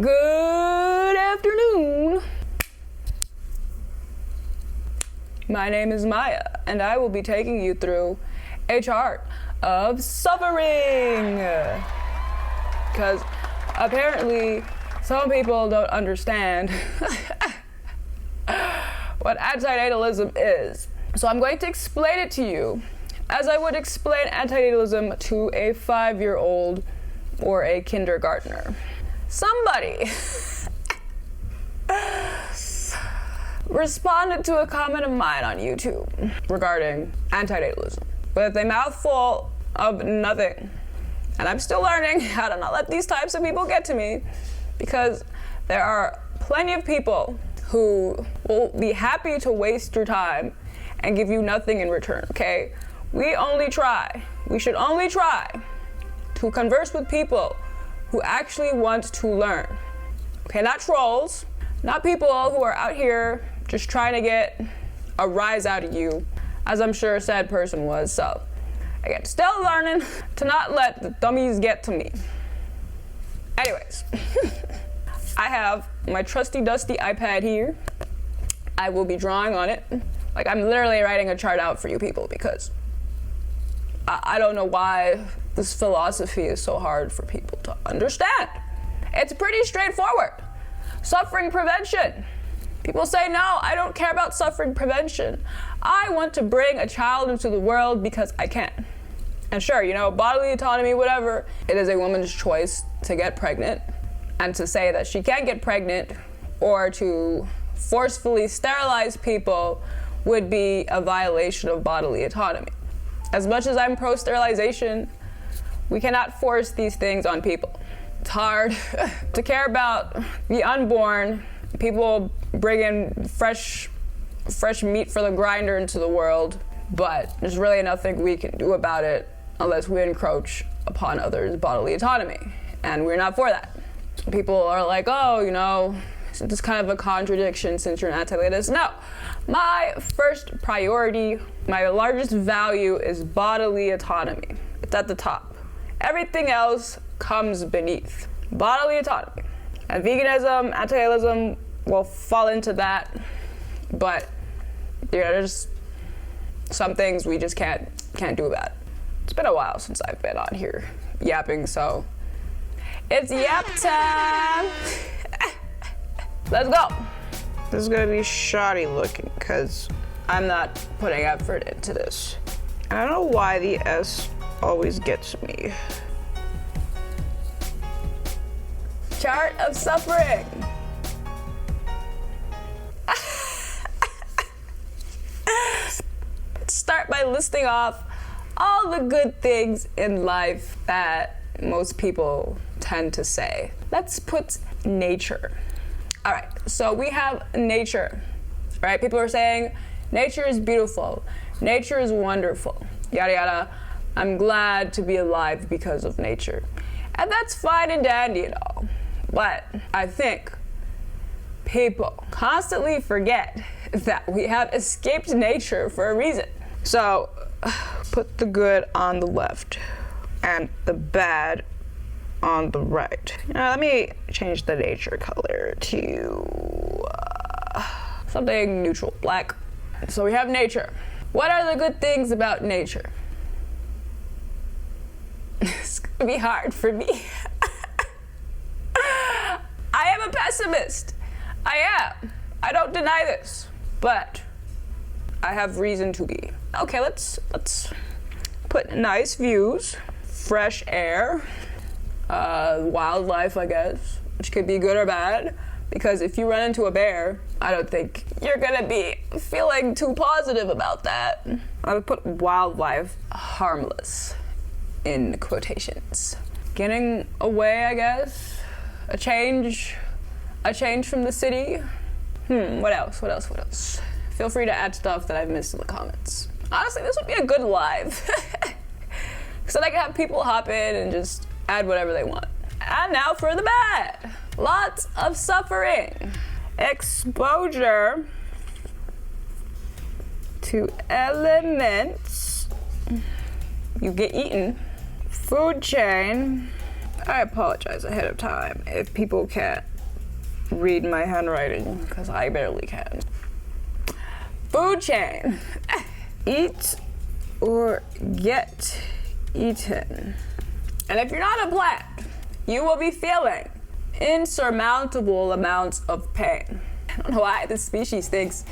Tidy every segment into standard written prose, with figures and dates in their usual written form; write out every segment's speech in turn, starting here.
Good afternoon. My name is Maya, and I will be taking you through a chart of suffering. Because apparently some people don't understand what antinatalism is. So I'm going to explain it to you as I would explain antinatalism to a 5-year-old or a kindergartner. Somebody responded to a comment of mine on YouTube regarding antinatalism with a mouthful of nothing. And I'm still learning how to not let these types of people get to me, because there are plenty of people who will be happy to waste your time and give you nothing in return, okay? We should only try to converse with people who actually want to learn. Okay, not trolls, not people who are out here just trying to get a rise out of you, as I'm sure said person was. So, again, still learning to not let the dummies get to me. Anyways, I have my trusty dusty iPad here. I will be drawing on it. Like, I'm literally writing a chart out for you people, because I don't know why this philosophy is so hard for people to understand. It's pretty straightforward. Suffering prevention. People say, no, I don't care about suffering prevention. I want to bring a child into the world because I can. And sure, bodily autonomy, whatever, it is a woman's choice to get pregnant, and to say that she can't get pregnant or to forcefully sterilize people would be a violation of bodily autonomy. As much as I'm pro-sterilization, we cannot force these things on people. It's hard to care about the unborn. People bring in fresh meat for the grinder into the world, but there's really nothing we can do about it unless we encroach upon others' bodily autonomy, and we're not for that. People are like, oh, it's kind of a contradiction since you're an anti-latist. No, my first priority, my largest value is bodily autonomy. It's at the top. Everything else comes beneath. Bodily autonomy. And veganism, anti-natalism will fall into that, but there's some things we just can't do about it. It's been a while since I've been on here yapping, so it's yap time. Let's go. This is gonna be shoddy looking because I'm not putting effort into this. I don't know why the S always gets me. Chart of suffering. Start by listing off all the good things in life that most people tend to say. Let's put nature. All right, so we have nature, right? People are saying nature is beautiful, nature is wonderful, yada yada. I'm glad to be alive because of nature. And that's fine and dandy and all. But I think people constantly forget that we have escaped nature for a reason. So put the good on the left and the bad on the right. Now let me change the nature color to something neutral, black. So we have nature. What are the good things about nature? It's gonna be hard for me. I am a pessimist. I am. I don't deny this, but I have reason to be. Okay, let's put nice views, fresh air, wildlife, I guess, which could be good or bad, because if you run into a bear, I don't think you're gonna be feeling too positive about that. I would put wildlife, harmless, in quotations. Getting away, I guess. A change from the city. What else? Feel free to add stuff that I've missed in the comments. Honestly, this would be a good live. So I can have people hop in and just add whatever they want. And now for the bad. Lots of suffering. Exposure to elements. You get eaten. Food chain. I apologize ahead of time if people can't read my handwriting, because I barely can. Food chain. Eat or get eaten. And if you're not a plant, you will be feeling insurmountable amounts of pain. I don't know why this species thinks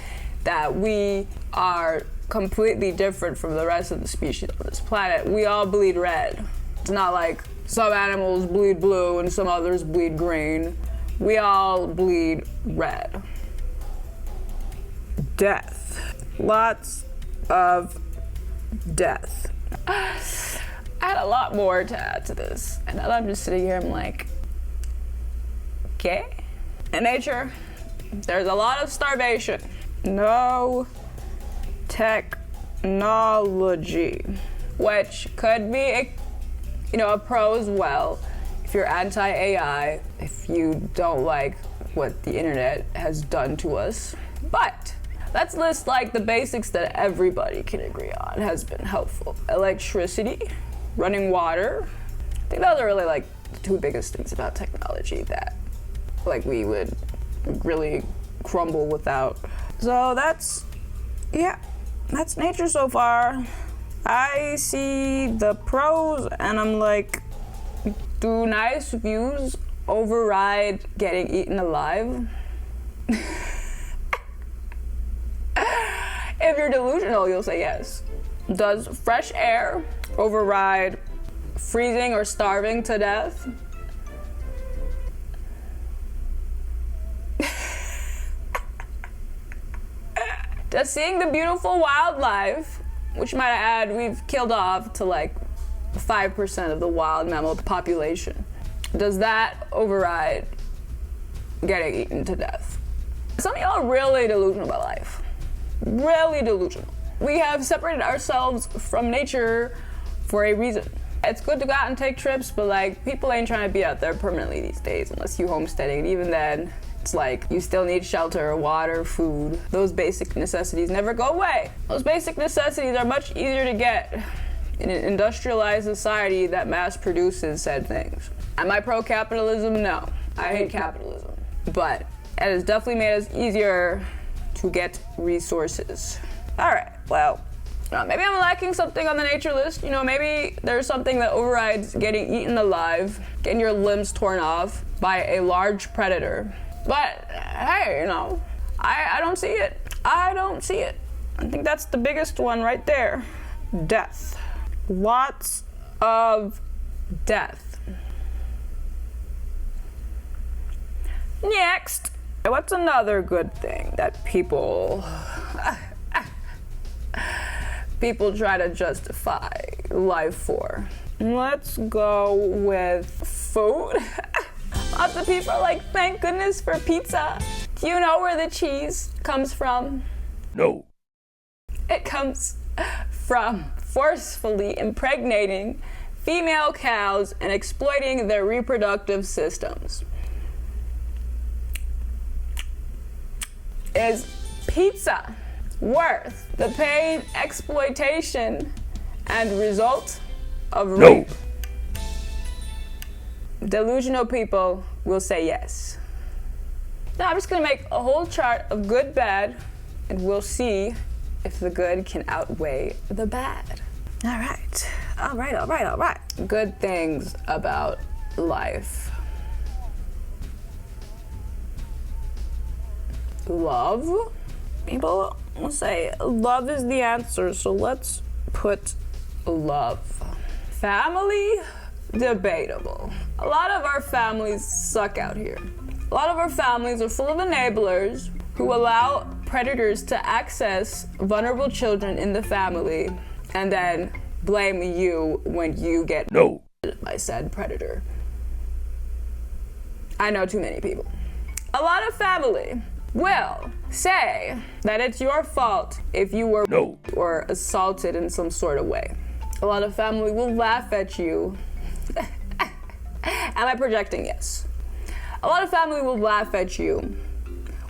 that we are completely different from the rest of the species on this planet. We all bleed red. It's not like some animals bleed blue and some others bleed green. We all bleed red. Death. Lots of death. I had a lot more to add to this, and now I'm just sitting here, I'm like, okay? In nature, there's a lot of starvation. No technology, which could be, a pro as well. If you're anti-AI, if you don't like what the internet has done to us. But let's list the basics that everybody can agree on has been helpful. Electricity, running water. I think those are really the two biggest things about technology that we would really crumble without. So that's nature so far. I see the pros and I'm like, do nice views override getting eaten alive? If you're delusional, you'll say yes. Does fresh air override freezing or starving to death? Does seeing the beautiful wildlife, which might I add, we've killed off to 5% of the wild mammal population, does that override getting eaten to death? Some of y'all are really delusional about life. Really delusional. We have separated ourselves from nature for a reason. It's good to go out and take trips, but people ain't trying to be out there permanently these days unless you homesteading, and even then, it's you still need shelter, water, food. Those basic necessities never go away. Those basic necessities are much easier to get in an industrialized society that mass produces said things. Am I pro-capitalism? No. I hate capitalism. But it has definitely made us easier to get resources. All right, well, maybe I'm lacking something on the nature list. Maybe there's something that overrides getting eaten alive, getting your limbs torn off by a large predator. But hey, I don't see it. I don't see it. I think that's the biggest one right there. Death. Lots of death. Next, what's another good thing that people try to justify life for? Let's go with food. Lots of people are thank goodness for pizza. Do you know where the cheese comes from? No. It comes from forcefully impregnating female cows and exploiting their reproductive systems. Is pizza worth the pain, exploitation, and result of rape? No. Delusional people will say yes. Now I'm just gonna make a whole chart of good, bad, and we'll see if the good can outweigh the bad. All right. Good things about life. Love. People will say love is the answer, so let's put love. Family, debatable. A lot of our families suck out here. A lot of our families are full of enablers who allow predators to access vulnerable children in the family and then blame you when you get by said predator. I know too many people. A lot of family will say that it's your fault if you were or assaulted in some sort of way. A lot of family will laugh at you. Am I projecting? Yes. A lot of family will laugh at you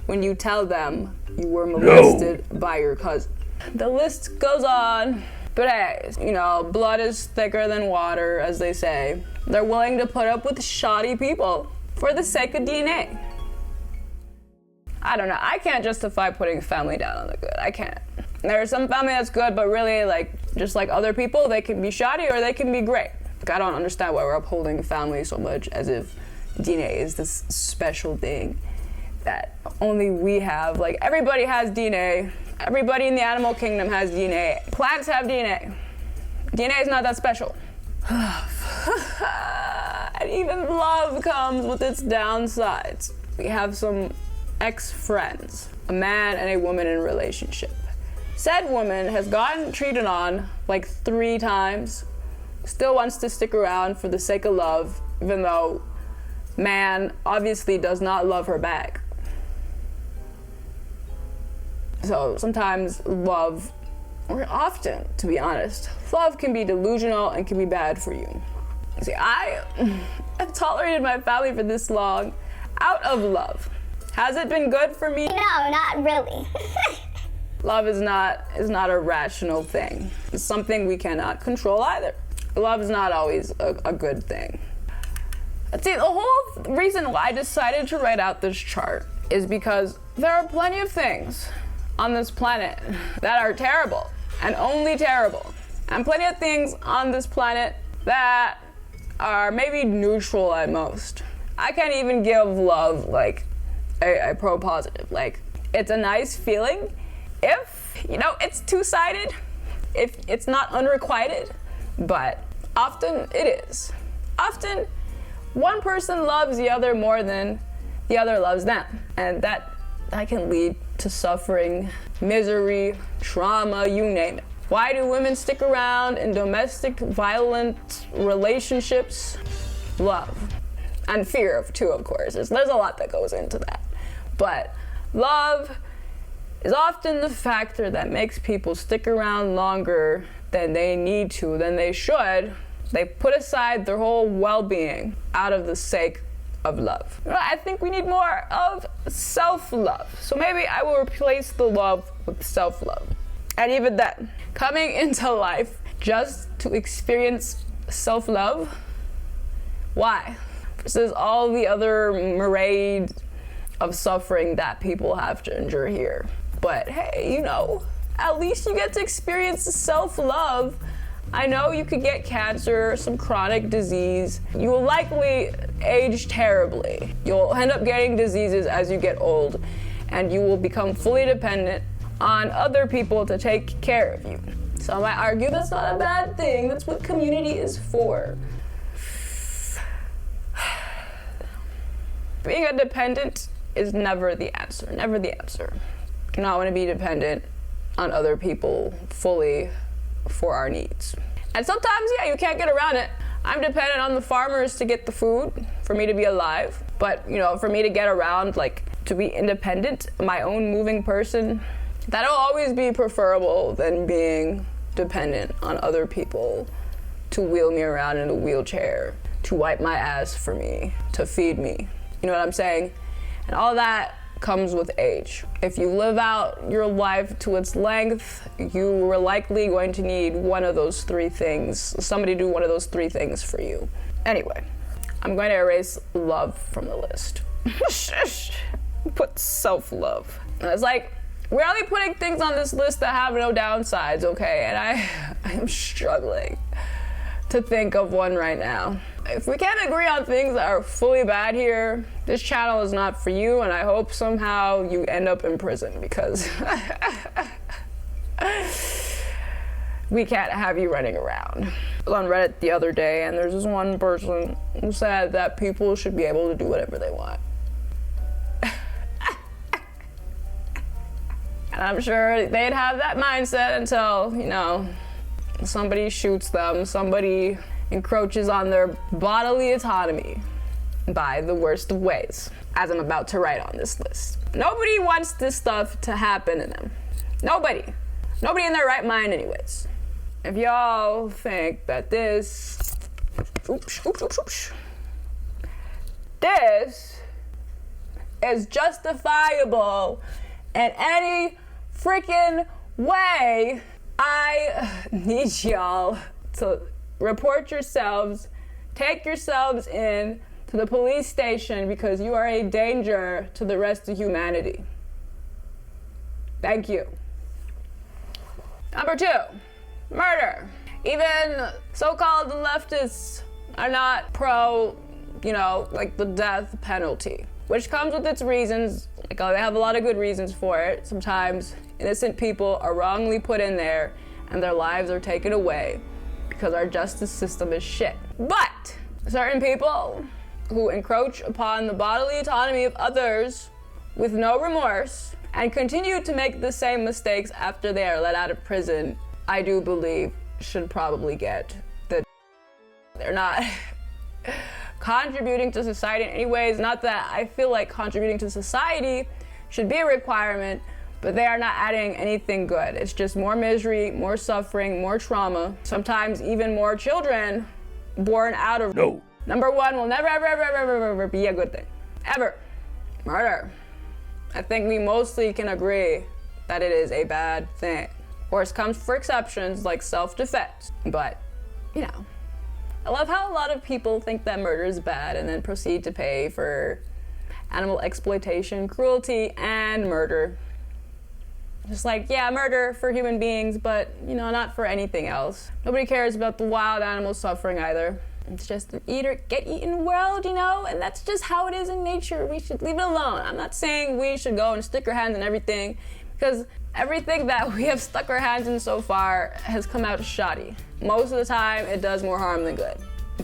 when you tell them you were molested by your cousin. The list goes on But hey, blood is thicker than water, as they say. They're willing to put up with shoddy people for the sake of DNA. I don't know. I can't justify putting family down on the good. I can't. There's some family that's good, but really, just like other people, they can be shoddy or they can be great. I don't understand why we're upholding family so much as if DNA is this special thing that only we have. Everybody has DNA. Everybody in the animal kingdom has DNA. Plants have DNA. DNA is not that special. And even love comes with its downsides. We have some ex-friends, a man and a woman in a relationship. Said woman has gotten cheated on 3 times, still wants to stick around for the sake of love, even though man obviously does not love her back. So sometimes love, or often, to be honest, love can be delusional and can be bad for you. See, I have tolerated my family for this long out of love. Has it been good for me? No, not really. Love is not a rational thing. It's something we cannot control either. Love is not always a good thing. See, the whole reason why I decided to write out this chart is because there are plenty of things on this planet that are terrible and only terrible, and plenty of things on this planet that are maybe neutral at most. I can't even give love a pro positive. It's a nice feeling if it's two-sided, if it's not unrequited, but often it is. Often one person loves the other more than the other loves them, and that can lead to suffering, misery, trauma, you name it. Why do women stick around in domestic violent relationships? Love. And fear too, of course. There's a lot that goes into that. But love is often the factor that makes people stick around longer than they need to, than they should. They put aside their whole well-being out of the sake of love. I think we need more of self-love. So maybe I will replace the love with self-love. And even then, coming into life just to experience self-love, why? Versus all the other myriad of suffering that people have to endure here. But hey, at least you get to experience self-love. I know you could get cancer, some chronic disease. You will likely age terribly. You'll end up getting diseases as you get old, and you will become fully dependent on other people to take care of you. So I might argue that's not a bad thing. That's what community is for. Being a dependent is never the answer. Never the answer. You do not want to be dependent on other people fully for our needs. And sometimes, you can't get around it. I'm dependent on the farmers to get the food for me to be alive. But, for me to get around, to be independent, my own moving person, that'll always be preferable than being dependent on other people to wheel me around in a wheelchair, to wipe my ass for me, to feed me. You know what I'm saying? And all that comes with age. If you live out your life to its length, you are likely going to need one of those 3 things. Somebody do one of those 3 things for you. Anyway, I'm going to erase love from the list. Put self-love. And it's we're only putting things on this list that have no downsides, okay? And I am struggling to think of one right now. If we can't agree on things that are fully bad here, this channel is not for you, and I hope somehow you end up in prison because we can't have you running around. I was on Reddit the other day, and there's this one person who said that people should be able to do whatever they want. And I'm sure they'd have that mindset until, somebody shoots them, somebody encroaches on their bodily autonomy by the worst of ways, as I'm about to write on this list. Nobody wants this stuff to happen to them. Nobody. Nobody in their right mind anyways. If y'all think that this is justifiable in any freaking way, I need y'all to report yourselves, take yourselves in to the police station because you are a danger to the rest of humanity. Thank you. Number 2, murder. Even so-called leftists are not pro, like the death penalty, which comes with its reasons. Like, they have a lot of good reasons for it. Sometimes innocent people are wrongly put in there and their lives are taken away because our justice system is shit. But certain people who encroach upon the bodily autonomy of others with no remorse and continue to make the same mistakes after they are let out of prison, I do believe should probably get the... They're not contributing to society in any ways. Not that I feel like contributing to society should be a requirement, but they are not adding anything good. It's just more misery, more suffering, more trauma, sometimes even more children born out of... No. Number 1 will never, ever, ever, ever, ever, ever be a good thing. Ever. Murder. I think we mostly can agree that it is a bad thing. Of course, comes for exceptions like self-defense, but, I love how a lot of people think that murder is bad and then proceed to pay for animal exploitation, cruelty, and murder. Just like, yeah, murder for human beings, but, not for anything else. Nobody cares about the wild animals suffering either. It's just an eat or get eaten world, and that's just how it is in nature. We should leave it alone. I'm not saying we should go and stick our hands in everything, because everything that we have stuck our hands in so far has come out shoddy. Most of the time, it does more harm than good.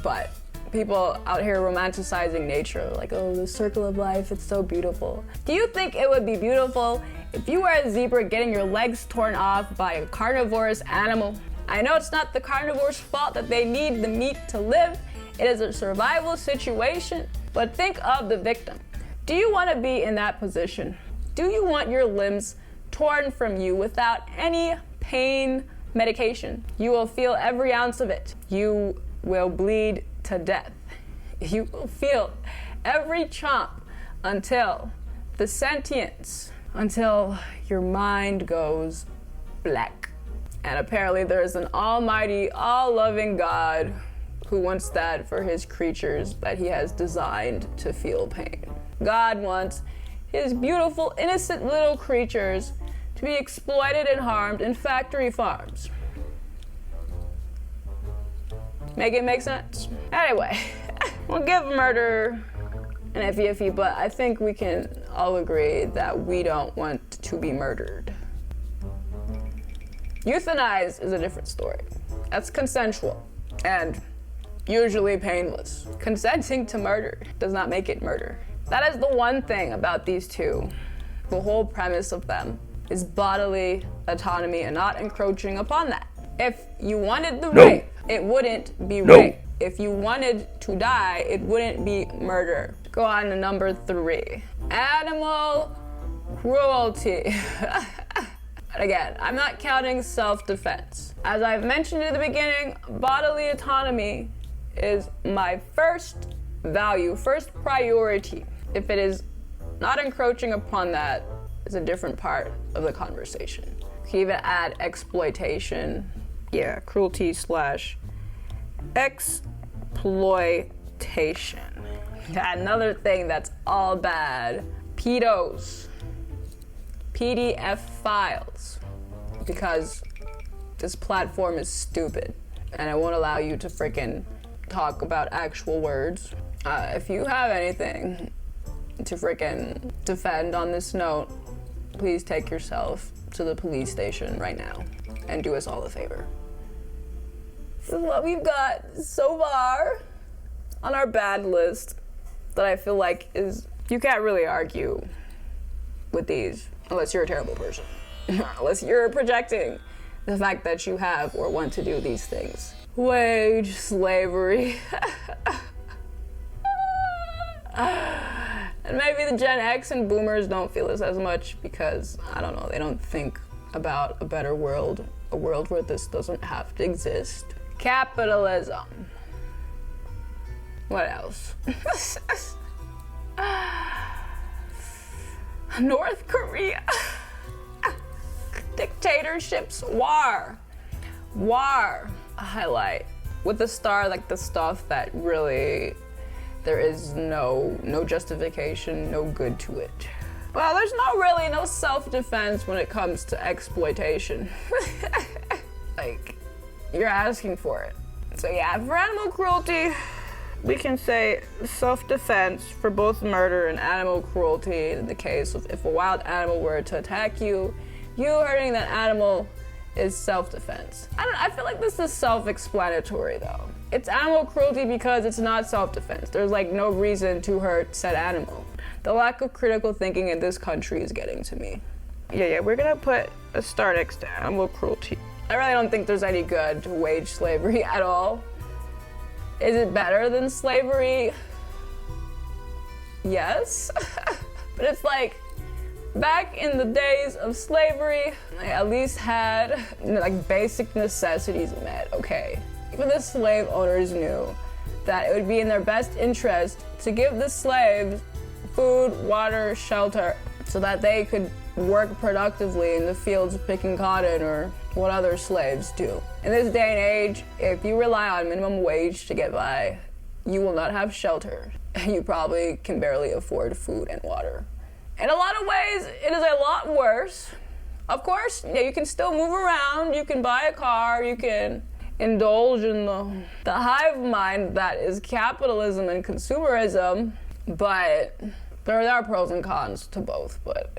But people out here romanticizing nature, like, oh, the circle of life, it's so beautiful. Do you think it would be beautiful if you were a zebra getting your legs torn off by a carnivorous animal? I know it's not the carnivore's fault that they need the meat to live. It is a survival situation. But think of the victim. Do you want to be in that position? Do you want your limbs torn from you without any pain medication? You will feel every ounce of it. You will bleed to death. You will feel every chomp until the sentience, until your mind goes black. And apparently there is an almighty, all-loving God who wants that for his creatures that he has designed to feel pain. God wants his beautiful, innocent little creatures to be exploited and harmed in factory farms. Make it make sense? Anyway, we'll give murder an iffy, but I think we can all agree that we don't want to be murdered. Euthanize is a different story. That's consensual and usually painless. Consenting to murder does not make it murder. That is the one thing about these two. The whole premise of them is bodily autonomy and not encroaching upon that. If you wanted the rape, it wouldn't be rape. If you wanted to die, it wouldn't be murder. Go on to number 3. Animal cruelty. Again, I'm not counting self-defense. As I've mentioned at the beginning, bodily autonomy is my first value, first priority. If it is not encroaching upon that, it's a different part of the conversation. You can even add exploitation. Yeah, cruelty / exploitation. Another thing that's all bad, pedos. PDF files, because this platform is stupid and it won't allow you to freaking talk about actual words. If you have anything to freaking defend on this note, please take yourself to the police station right now and do us all a favor. This is what we've got so far on our bad list that I feel like is, you can't really argue with these unless you're a terrible person. Unless you're projecting the fact that you have or want to do these things. Wage slavery. And maybe the Gen X and boomers don't feel this as much because, I don't know, they don't think about a better world, a world where this doesn't have to exist. Capitalism. What else? North Korea. Dictatorships, war. War, a highlight. With the star, like the stuff that really, there is no justification, no good to it. Well, there's no self-defense when it comes to exploitation. Like, you're asking for it. So yeah, for animal cruelty, we can say self-defense for both murder and animal cruelty in the case of if a wild animal were to attack you, you hurting that animal is self-defense. I feel like this is self-explanatory though. It's animal cruelty because it's not self-defense. There's like no reason to hurt said animal. The lack of critical thinking in this country is getting to me. Yeah, we're gonna put a star next to animal cruelty. I really don't think there's any good to wage slavery at all. Is it better than slavery? Yes. But it's like, back in the days of slavery, they at least had like basic necessities met, okay? Even the slave owners knew that it would be in their best interest to give the slaves food, water, shelter, so that they could work productively in the fields picking cotton or what other slaves do. In this day and age, if you rely on minimum wage to get by, you will not have shelter. You probably can barely afford food and water. In a lot of ways, it is a lot worse. Of course, yeah, you can still move around, you can buy a car, you can indulge in the hive mind that is capitalism and consumerism, but there are pros and cons to both, but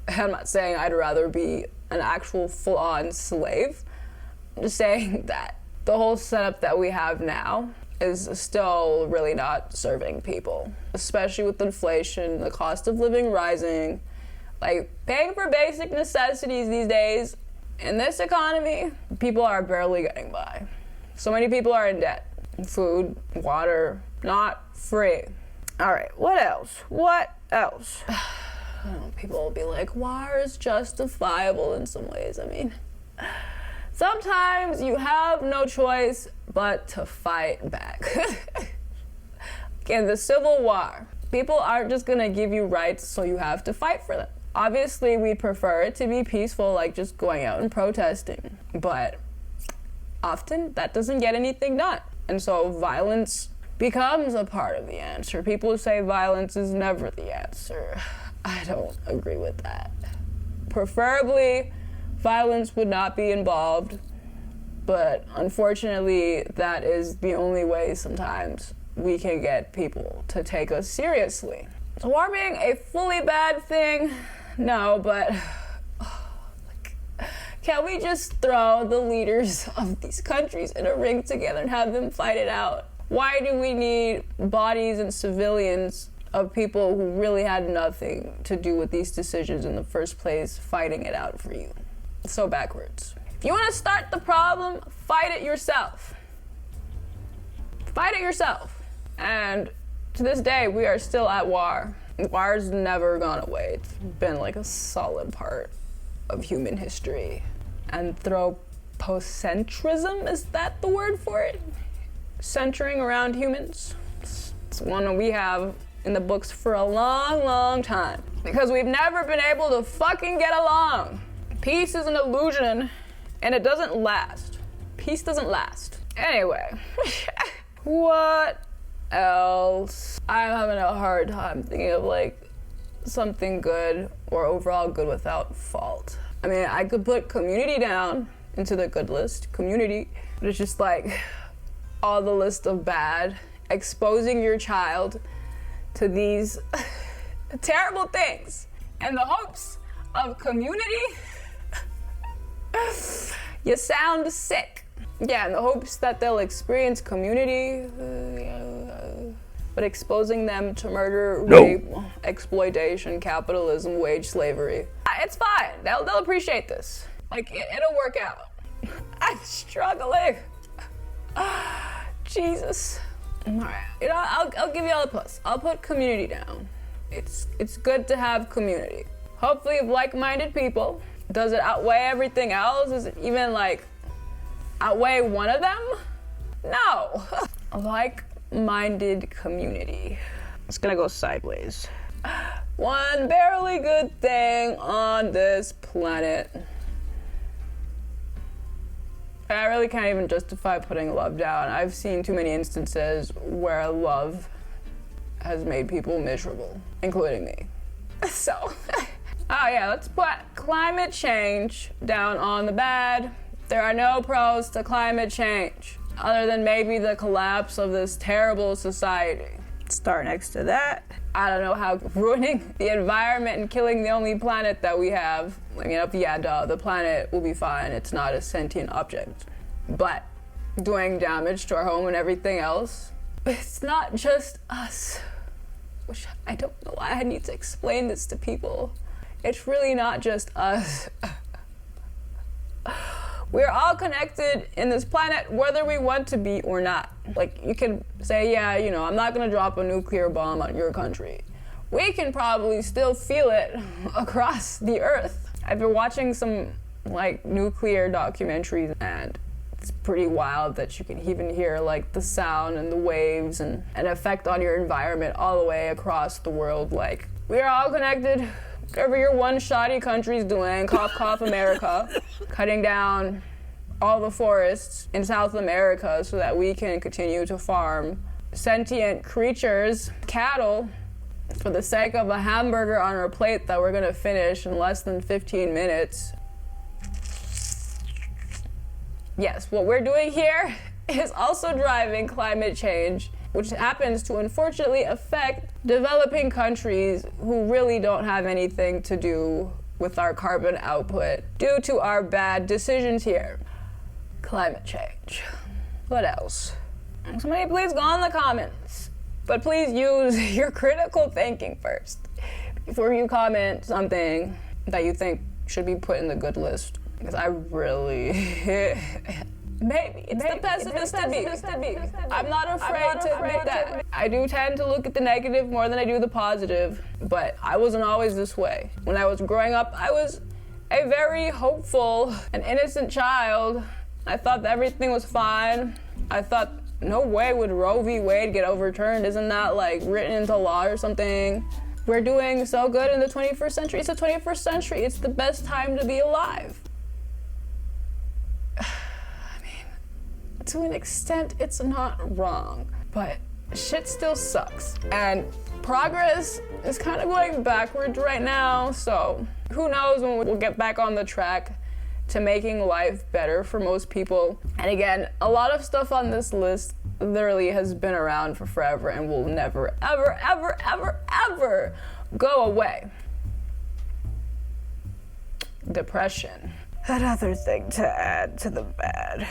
I'm not saying I'd rather be an actual full-on slave. I'm just saying that the whole setup that we have now is still really not serving people, especially with inflation, the cost of living rising. Like, paying for basic necessities these days, in this economy, people are barely getting by. So many people are in debt. Food, water, not free. All right, what else? People will be like, war is justifiable in some ways. I mean, sometimes you have no choice but to fight back. In the Civil War, people aren't just gonna give you rights, so you have to fight for them. Obviously, we prefer it to be peaceful, like just going out and protesting, but often that doesn't get anything done. And so violence becomes a part of the answer. People say violence is never the answer. I don't agree with that. Preferably, violence would not be involved, but unfortunately, that is the only way sometimes we can get people to take us seriously. So war being a fully bad thing, no, but can we just throw the leaders of these countries in a ring together and have them fight it out? Why do we need bodies and civilians of people who really had nothing to do with these decisions in the first place fighting it out for you? It's so backwards. If you want to start the problem, fight it yourself. Fight it yourself. And to this day, we are still at war. War's never gone away. It's been like a solid part of human history. Anthropocentrism, is that the word for it? Centering around humans. It's one we have in the books for a long, long time. Because we've never been able to fucking get along. Peace is an illusion, and it doesn't last. Peace doesn't last. Anyway, what else? I'm having a hard time thinking of like something good or overall good without fault. I mean, I could put community down into the good list. Community, but it's just like all the list of bad, exposing your child to these terrible things in the hopes of community. You sound sick. Yeah, in the hopes that they'll experience community, but exposing them to murder, rape, exploitation, capitalism, wage slavery. It's fine. They'll appreciate this. Like, it'll work out. I'm struggling. Jesus. All right. You know, I'll give you all a plus. I'll put community down. It's good to have community. Hopefully of like-minded people. Does it outweigh everything else? Is it even like outweigh one of them? No. A like-minded community. It's gonna go sideways. One barely good thing on this planet. I really can't even justify putting love down. I've seen too many instances where love has made people miserable, including me. So, oh yeah, let's put climate change down on the bad. There are no pros to climate change, other than maybe the collapse of this terrible society. Start next to that. I don't know how ruining the environment and killing the only planet that we have. I mean, yeah, duh, the planet will be fine. It's not a sentient object. But doing damage to our home and everything else, it's not just us. Which I don't know why I need to explain this to people. It's really not just us. We're all connected in this planet, whether we want to be or not. Like, you can say, yeah, you know, I'm not gonna drop a nuclear bomb on your country. We can probably still feel it across the earth. I've been watching some, like, nuclear documentaries, and it's pretty wild that you can even hear, like, the sound and the waves and an effect on your environment all the way across the world. Like, we're all connected. Whatever your one shoddy country's doing, cough, cough, America, cutting down all the forests in South America so that we can continue to farm sentient creatures, cattle, for the sake of a hamburger on our plate that we're gonna finish in less than 15 minutes. Yes, what we're doing here is also driving climate change, which happens to unfortunately affect developing countries who really don't have anything to do with our carbon output due to our bad decisions here. Climate change. What else? Somebody please go in the comments, but please use your critical thinking first before you comment something that you think should be put in the good list, because I really maybe it's the pessimist in me. I'm not afraid to admit that. I do tend to look at the negative more than I do the positive, but I wasn't always this way. When I was growing up, I was a very hopeful and innocent child. I thought that everything was fine. I thought, no way would Roe v. Wade get overturned. Isn't that like written into law or something? We're doing so good in the 21st century. It's the 21st century. It's the best time to be alive. To an extent, it's not wrong, but shit still sucks. And progress is kind of going backwards right now, so who knows when we'll get back on the track to making life better for most people. And again, a lot of stuff on this list literally has been around for forever and will never, ever, ever, ever, ever go away. Depression. Another thing to add to the bad.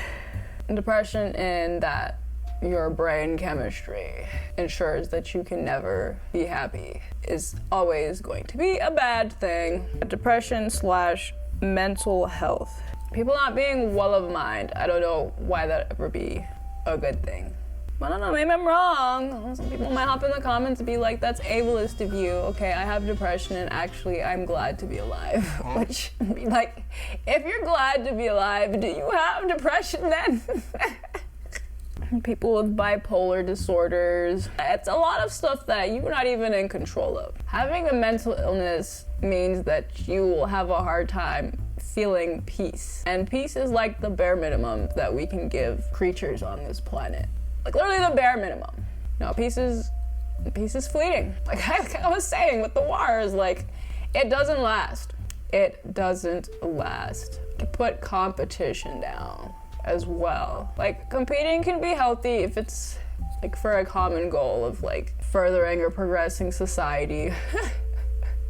Depression in that your brain chemistry ensures that you can never be happy is always going to be a bad thing. Depression / mental health. People not being well of mind. I don't know why that ever be a good thing. I don't know, maybe I'm wrong. Some people might hop in the comments and be like, that's ableist of you. Okay, I have depression and actually I'm glad to be alive. Which, like, if you're glad to be alive, do you have depression then? People with bipolar disorders. It's a lot of stuff that you're not even in control of. Having a mental illness means that you will have a hard time feeling peace. And peace is like the bare minimum that we can give creatures on this planet. Like literally the bare minimum. No, peace is fleeting. Like I was saying with the wars, like it doesn't last. It doesn't last. You put competition down as well. Like competing can be healthy if it's like for a common goal of like furthering or progressing society.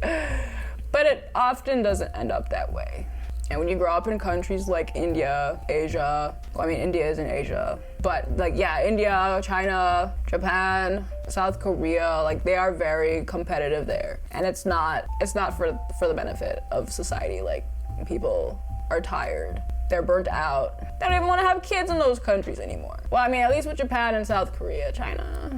But it often doesn't end up that way. And when you grow up in countries like India, Asia, well, I mean, India is in Asia, but like, yeah, India, China, Japan, South Korea, like they are very competitive there. And it's not for the benefit of society. Like people are tired, they're burnt out. They don't even want to have kids in those countries anymore. Well, I mean, at least with Japan and South Korea, China's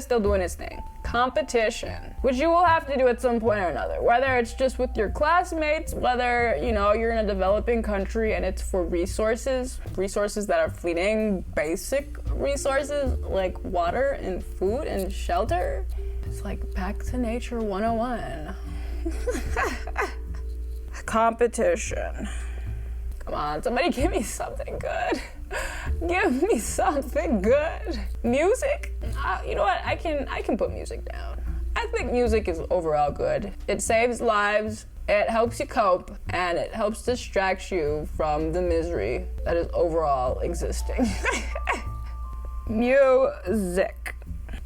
still doing its thing. Competition, which you will have to do at some point or another, whether it's just with your classmates, whether, you know, you're in a developing country and it's for resources that are fleeting, basic resources like water and food and shelter. It's like back to nature 101. Competition. Come on, somebody give me something good. Give me something good. Music? You know what? I can put music down. I think music is overall good. It saves lives, it helps you cope, and it helps distract you from the misery that is overall existing. Music.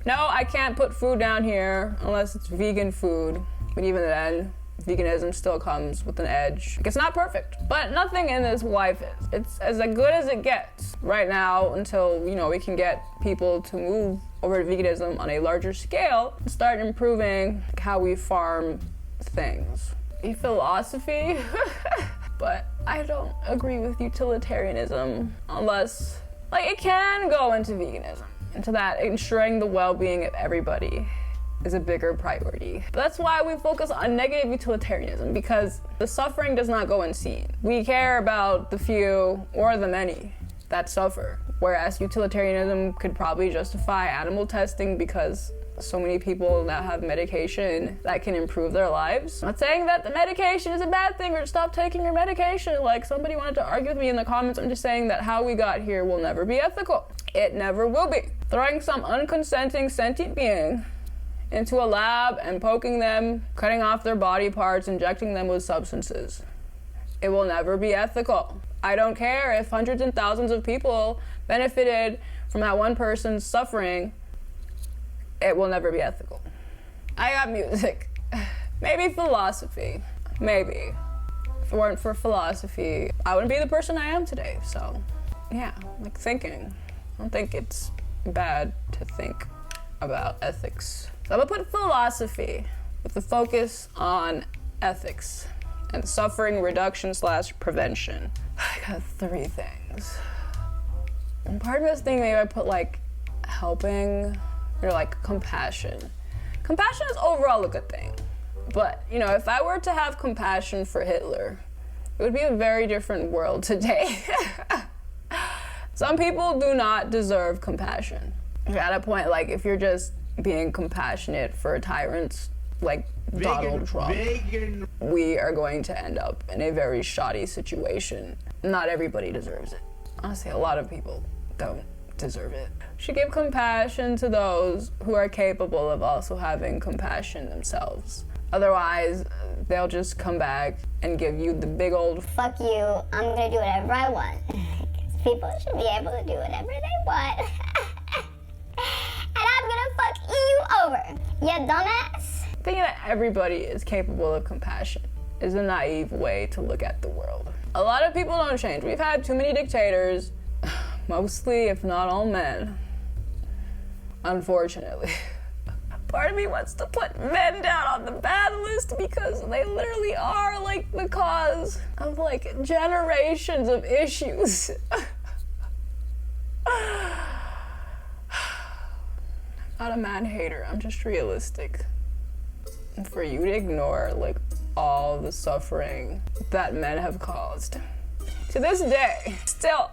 No, I can't put food down here unless it's vegan food. But even then, veganism still comes with an edge. It's not perfect, but nothing in this life is. It's as good as it gets right now until, we can get people to move over to veganism on a larger scale and start improving how we farm things. Philosophy, but I don't agree with utilitarianism unless, it can go into veganism, into that ensuring the well-being of everybody is a bigger priority. But that's why we focus on negative utilitarianism, because the suffering does not go unseen. We care about the few or the many that suffer, whereas utilitarianism could probably justify animal testing because so many people now have medication that can improve their lives. I'm not saying that the medication is a bad thing or stop taking your medication like somebody wanted to argue with me in the comments. I'm just saying that how we got here will never be ethical. It never will be. Throwing some unconsenting sentient being into a lab and poking them, cutting off their body parts, injecting them with substances. It will never be ethical. I don't care if hundreds and thousands of people benefited from that one person's suffering. It will never be ethical. I got music. Maybe philosophy. Maybe. If it weren't for philosophy, I wouldn't be the person I am today. So, yeah, thinking. I don't think it's bad to think about ethics. So I'm gonna put philosophy with the focus on ethics and suffering reduction / prevention. I got 3 things. And part of this thing, maybe I put helping or compassion. Compassion is overall a good thing. But, if I were to have compassion for Hitler, it would be a very different world today. Some people do not deserve compassion. At a point, if you're just being compassionate for tyrants like Donald Trump, we are going to end up in a very shoddy situation. Not everybody deserves it. Honestly, a lot of people don't deserve it. We should give compassion to those who are capable of also having compassion themselves. Otherwise, they'll just come back and give you the big old fuck you, I'm gonna do whatever I want. People should be able to do whatever they want. And I'm gonna fuck you over, you dumbass. Thinking that everybody is capable of compassion is a naive way to look at the world. A lot of people don't change. We've had too many dictators, mostly, if not all men, unfortunately. Part of me wants to put men down on the bad list because they literally are the cause of generations of issues. I'm not a man hater, I'm just realistic. And for you to ignore all the suffering that men have caused. To this day, still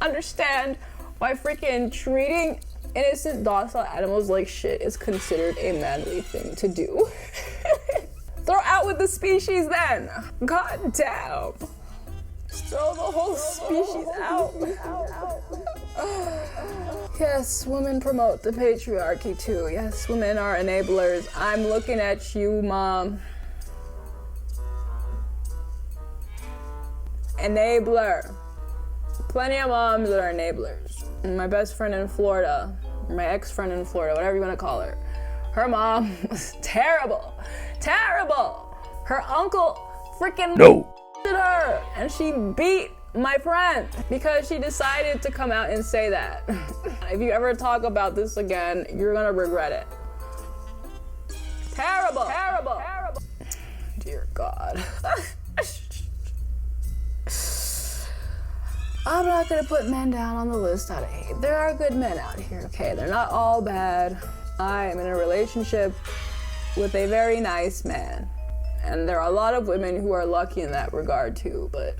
understand why freaking treating innocent docile animals like shit is considered a manly thing to do. Throw out with the species then. God damn. Just throw the whole species out. Yes, women promote the patriarchy too. Yes, women are enablers. I'm looking at you, Mom. Enabler. Plenty of moms that are enablers. My best friend in Florida, or my ex-friend in Florida, whatever you want to call her, her mom was terrible. Terrible! Her uncle freaking her, and she beat my friend because she decided to come out and say that. If you ever talk about this again, you're gonna regret it. Terrible! Terrible! Terrible! Dear God. I'm not gonna put men down on the list out of hate. There are good men out here, okay? They're not all bad. I am in a relationship with a very nice man. And there are a lot of women who are lucky in that regard too, but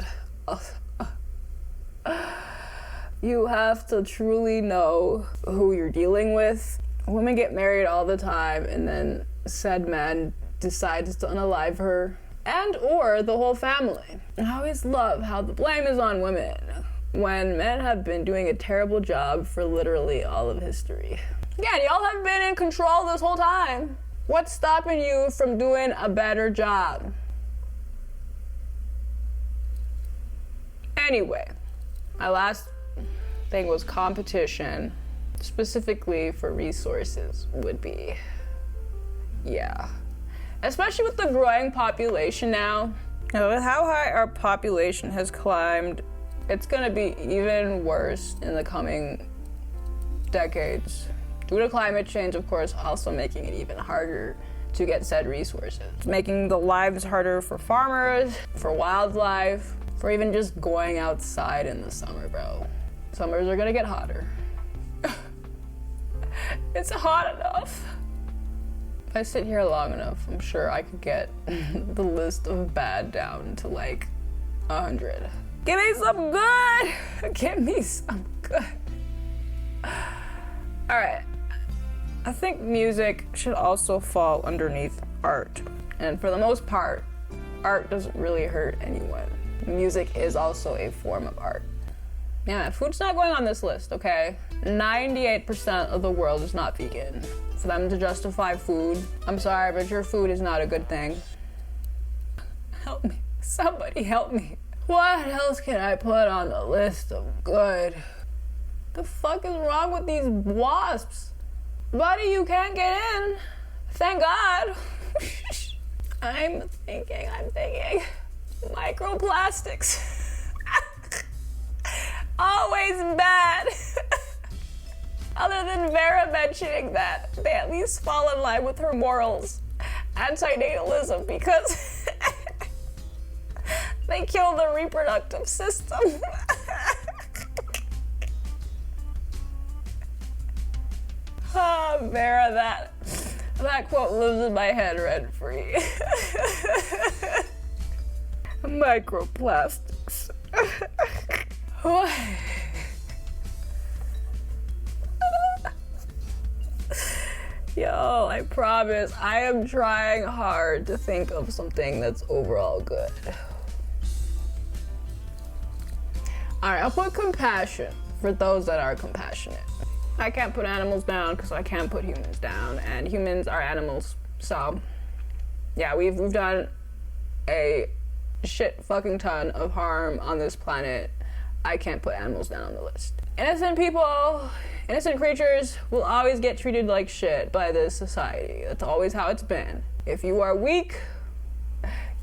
you have to truly know who you're dealing with. Women get married all the time and then said man decides to unalive her and or the whole family. I always love how the blame is on women when men have been doing a terrible job for literally all of history. Again, y'all have been in control this whole time. What's stopping you from doing a better job? Anyway, my last thing was competition, specifically for resources would be, yeah. Especially with the growing population now. You know, with how high our population has climbed, it's gonna be even worse in the coming decades. Due to climate change, of course, also making it even harder to get said resources. It's making the lives harder for farmers, for wildlife, for even just going outside in the summer, bro. Summers are gonna get hotter. It's hot enough. If I sit here long enough, I'm sure I could get the list of bad down to like 100. Give me some good! Give me some good. All right. I think music should also fall underneath art. And for the most part, art doesn't really hurt anyone. Music is also a form of art. Yeah, food's not going on this list, okay? 98% of the world is not vegan. For them to justify food, I'm sorry, but your food is not a good thing. Help me. Somebody help me. What else can I put on the list of good? The fuck is wrong with these wasps? Buddy, you can't get in. Thank God. I'm thinking. Microplastics. Always bad. Other than Vera mentioning that they at least fall in line with her morals. Antinatalism, because they kill the reproductive system. Oh, Vera, that quote lives in my head rent-free. Microplastics. Yo, I promise, I am trying hard to think of something that's overall good. All right, I'll put compassion for those that are compassionate. I can't put animals down because I can't put humans down, and humans are animals. So, yeah, we've done a shit fucking ton of harm on this planet. I can't put animals down on the list. Innocent people, innocent creatures will always get treated like shit by this society. That's always how it's been. If you are weak,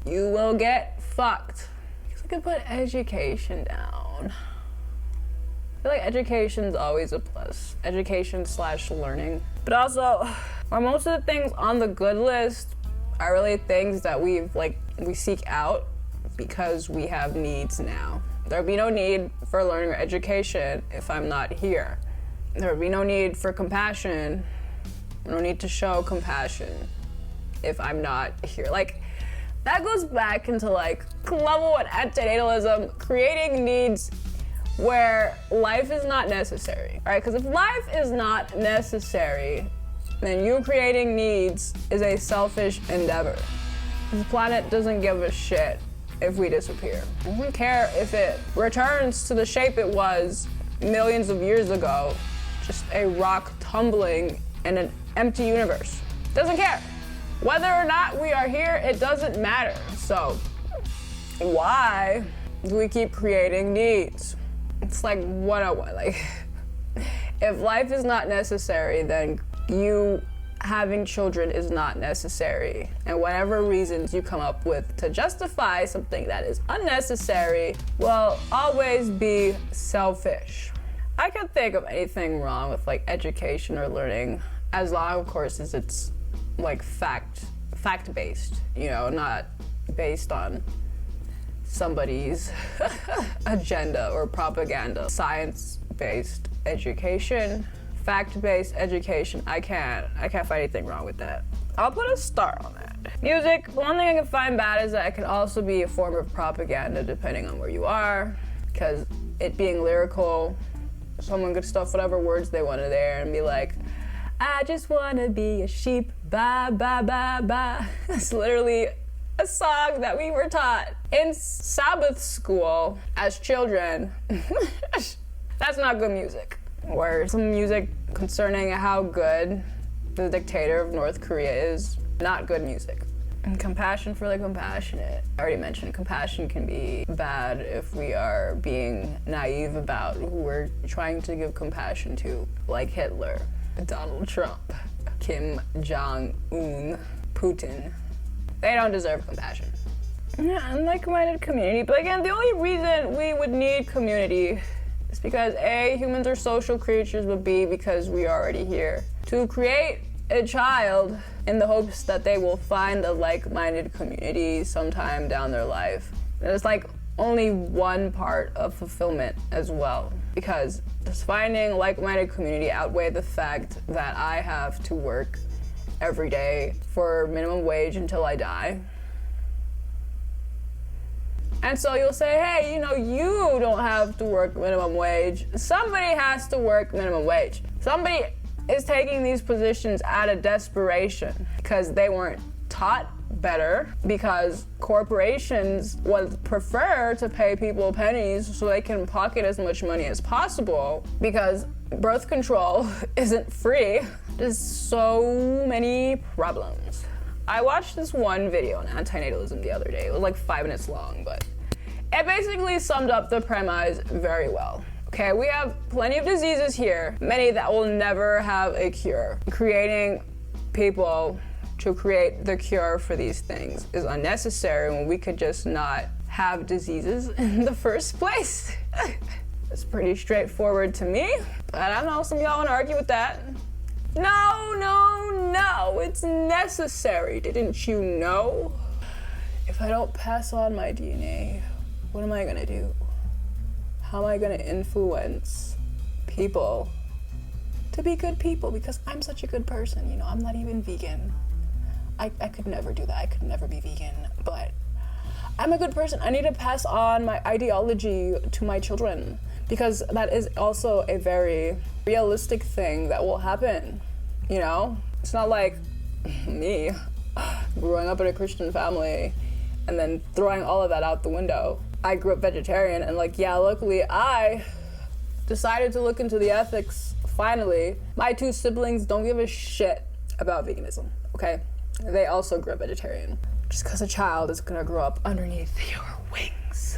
you will get fucked. I guess I could put education down. I feel like education's always a plus. Education/learning. But also, while most of the things on the good list are really things that we seek out because we have needs now. There would be no need for learning or education if I'm not here. There would be no need for compassion. No need to show compassion if I'm not here. Like, that goes back into like level 1 antinatalism, creating needs where life is not necessary, right? Because if life is not necessary, then you creating needs is a selfish endeavor. The planet doesn't give a shit if we disappear. It doesn't care if it returns to the shape it was millions of years ago, just a rock tumbling in an empty universe. Doesn't care. Whether or not we are here, it doesn't matter. So why do we keep creating needs? It's like 101. Like, if life is not necessary, then you having children is not necessary. And whatever reasons you come up with to justify something that is unnecessary will always be selfish. I can't think of anything wrong with like education or learning, as long, of course, as it's like fact-based, you know, not based on somebody's agenda or propaganda. Science-based education, fact-based education, I can't find anything wrong with that. I'll put a star on that. Music, the one thing I can find bad is that it can also be a form of propaganda depending on where you are, because it being lyrical, someone could stuff whatever words they wanted there and be like, I just wanna be a sheep, bye, bye, bye, bye. It's literally a song that we were taught in Sabbath school as children. That's not good music. Or some music concerning how good the dictator of North Korea is. Not good music. And compassion for the compassionate. I already mentioned compassion can be bad if we are being naive about who we're trying to give compassion to, like Hitler, Donald Trump, Kim Jong-un, Putin. They don't deserve compassion. Yeah, and like-minded community. But again, the only reason we would need community is because A, humans are social creatures, but B, because we are already here. To create a child in the hopes that they will find a like-minded community sometime down their life. There's like only one part of fulfillment as well, because does finding a like-minded community outweigh the fact that I have to work every day for minimum wage until I die? And so you'll say, hey, you know, you don't have to work minimum wage. Somebody has to work minimum wage. Somebody is taking these positions out of desperation because they weren't taught better, because corporations would prefer to pay people pennies so they can pocket as much money as possible, because birth control isn't free. There's so many problems. I watched this one video on antinatalism the other day. It was like 5 minutes long, but it basically summed up the premise very well. Okay, we have plenty of diseases here, many that will never have a cure. Creating people to create the cure for these things is unnecessary when we could just not have diseases in the first place. It's pretty straightforward to me, but I don't know, some of y'all wanna argue with that. No, it's necessary. Didn't you know? If I don't pass on my DNA, what am I gonna do? How am I gonna influence people to be good people? Because I'm such a good person, you know, I'm not even vegan. I could never do that, I could never be vegan, but I'm a good person. I need to pass on my ideology to my children, because that is also a very realistic thing that will happen, you know? It's not like me growing up in a Christian family and then throwing all of that out the window. I grew up vegetarian, and like, yeah, luckily I decided to look into the ethics finally. My 2 siblings don't give a shit about veganism, okay? They also grew up vegetarian. Just because a child is gonna grow up underneath your wings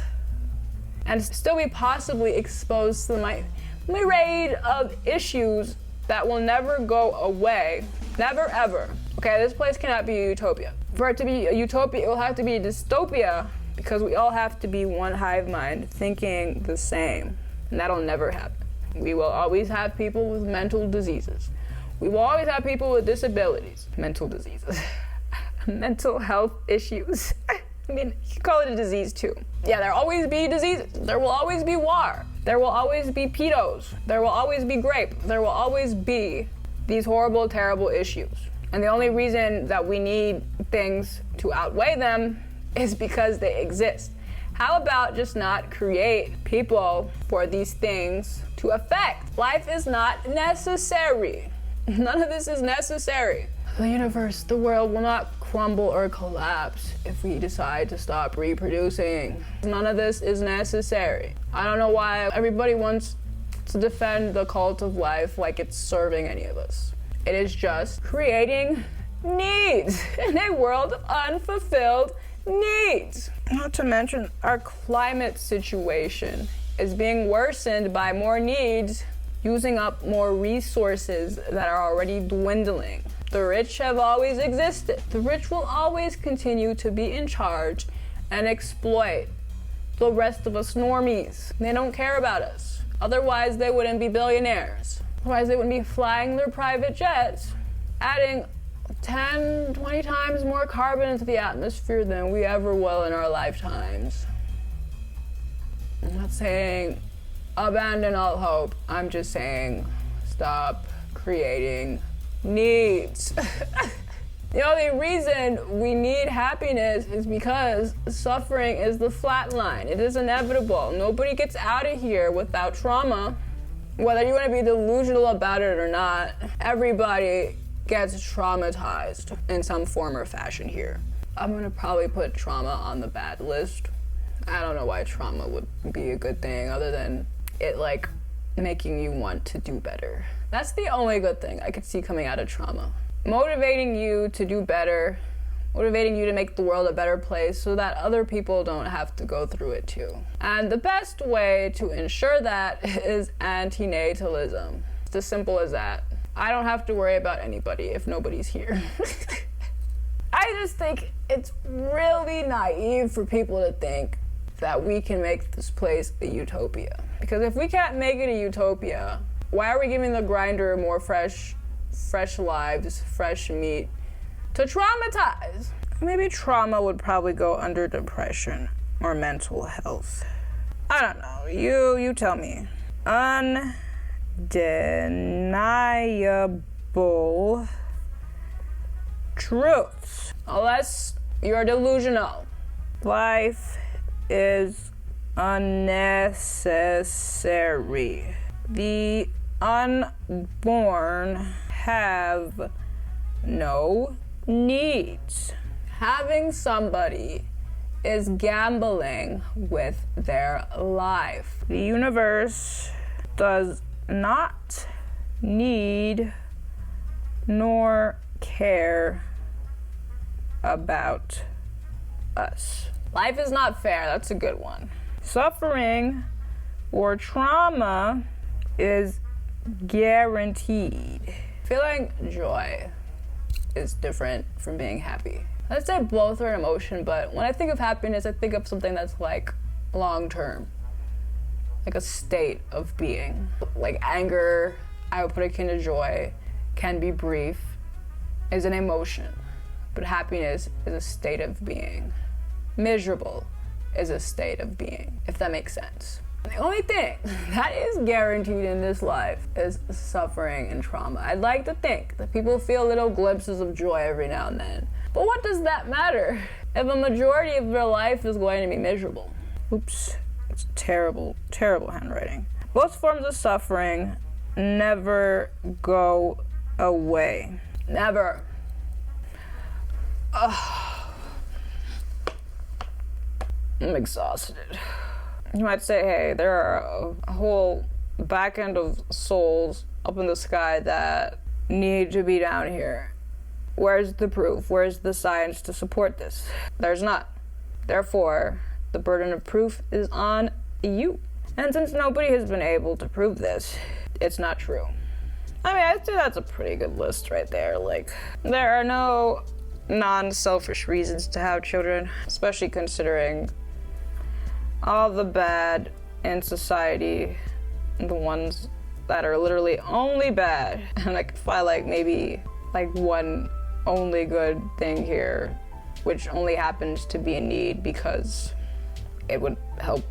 and still be possibly exposed to the myriad of issues that will never go away. Never ever. Okay, this place cannot be a utopia. For it to be a utopia, it will have to be a dystopia, because we all have to be one hive mind thinking the same, and that'll never happen. We will always have people with mental diseases. We will always have people with disabilities, mental diseases, mental health issues. I mean, you can call it a disease too. Yeah, there'll always be diseases. There will always be war. There will always be pedos. There will always be grape. There will always be these horrible, terrible issues. And the only reason that we need things to outweigh them is because they exist. How about just not create people for these things to affect? Life is not necessary. None of this is necessary. The universe, the world will not crumble or collapse if we decide to stop reproducing. None of this is necessary. I don't know why everybody wants to defend the cult of life like it's serving any of us. It is just creating needs in a world of unfulfilled needs. Not to mention, our climate situation is being worsened by more needs, using up more resources that are already dwindling. The rich have always existed. The rich will always continue to be in charge and exploit the rest of us normies. They don't care about us. Otherwise, they wouldn't be billionaires. Otherwise, they wouldn't be flying their private jets, adding 10, 20 times more carbon into the atmosphere than we ever will in our lifetimes. I'm not saying abandon all hope. I'm just saying stop creating needs. The only reason we need happiness is because suffering is the flat line. It is inevitable. Nobody gets out of here without trauma. Whether you want to be delusional about it or not, everybody gets traumatized in some form or fashion here. I'm gonna probably put trauma on the bad list. I don't know why trauma would be a good thing other than it like making you want to do better. That's the only good thing I could see coming out of trauma. Motivating you to do better, motivating you to make the world a better place so that other people don't have to go through it too. And the best way to ensure that is antinatalism. It's as simple as that. I don't have to worry about anybody if nobody's here. I just think it's really naive for people to think that we can make this place a utopia. Because if we can't make it a utopia, why are we giving the grinder more fresh lives, fresh meat to traumatize? Maybe trauma would probably go under depression or mental health. I don't know. You tell me. Undeniable truths. Unless you're delusional. Life is unnecessary. The unborn have no needs. Having somebody is gambling with their life. The universe does not need nor care about us. Life is not fair. That's a good one. Suffering or trauma is guaranteed. Feeling joy is different from being happy. Let's say both are an emotion, but when I think of happiness, I think of something that's like long-term, like a state of being. Like anger, I would put akin to joy, can be brief, is an emotion, but happiness is a state of being. Miserable is a state of being, if that makes sense. The only thing that is guaranteed in this life is suffering and trauma. I'd like to think that people feel little glimpses of joy every now and then. But what does that matter if a majority of their life is going to be miserable? Oops, it's terrible, terrible handwriting. Both forms of suffering never go away. Never. I'm exhausted. You might say, hey, there are a whole back end of souls up in the sky that need to be down here. Where's the proof? Where's the science to support this? There's not. Therefore, the burden of proof is on you. And since nobody has been able to prove this, it's not true. I mean, I'd say that's a pretty good list right there. Like, there are no non-selfish reasons to have children, especially considering all the bad in society, the ones that are literally only bad. And I could find like maybe like one only good thing here, which only happens to be a need because it would help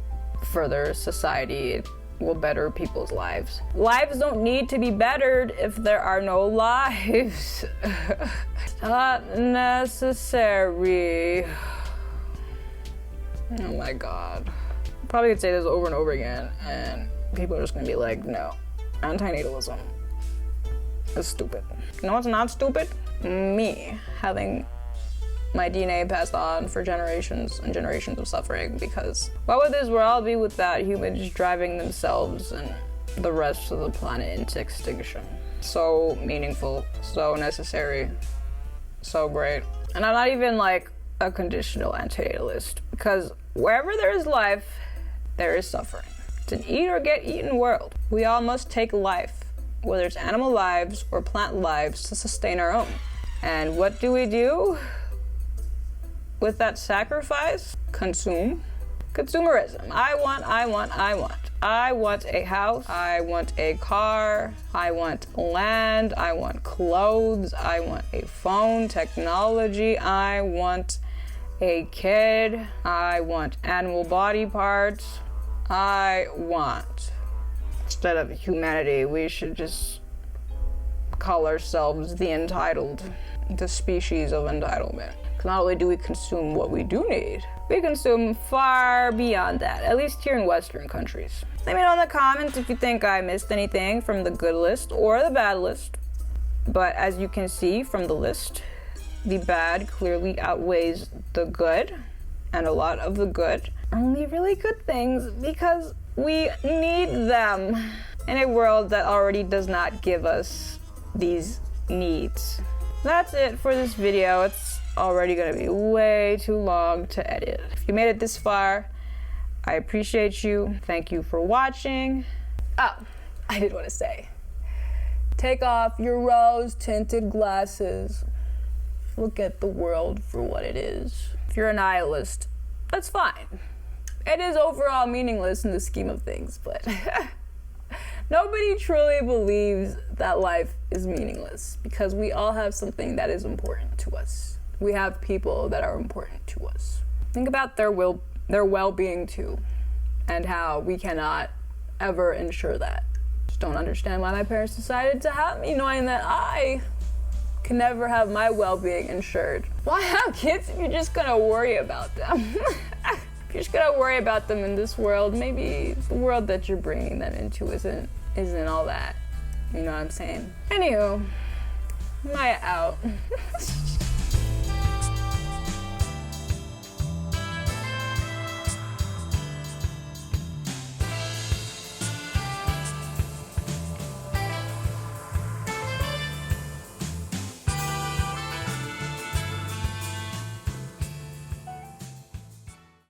further society. It will better people's lives. Lives don't need to be bettered if there are no lives. It's not necessary. Oh my God. Probably could say this over and over again, and people are just gonna be like, no, antinatalism is stupid. You know what's not stupid? Me having my DNA passed on for generations and generations of suffering, because what would this world be without humans driving themselves and the rest of the planet into extinction? So meaningful, so necessary, so great. And I'm not even like a conditional antinatalist, because wherever there is life, there is suffering. It's an eat or get eaten world. We all must take life, whether it's animal lives or plant lives, to sustain our own. And what do we do with that sacrifice? Consume. Consumerism. I want. I want a house. I want a car. I want land. I want clothes. I want a phone, technology. I want a kid. I want animal body parts. I want. Instead of humanity, we should just call ourselves the entitled, the species of entitlement. Because not only do we consume what we do need, we consume far beyond that, at least here in Western countries. Let me know in the comments if you think I missed anything from the good list or the bad list. But as you can see from the list, the bad clearly outweighs the good, and a lot of the good are only really good things because we need them in a world that already does not give us these needs. That's it for this video. It's already gonna be way too long to edit. If you made it this far, I appreciate you. Thank you for watching. Oh, I did want to say, take off your rose-tinted glasses. Look at the world for what it is. If you're a nihilist, that's fine. It is overall meaningless in the scheme of things, but nobody truly believes that life is meaningless because we all have something that is important to us. We have people that are important to us. Think about their well-being too, and how we cannot ever ensure that. Just don't understand why my parents decided to have me, knowing that I can never have my well-being insured. Why have kids if you're just gonna worry about them? If you're just gonna worry about them in this world, maybe the world that you're bringing them into isn't all that. You know what I'm saying? Anywho, Maya out.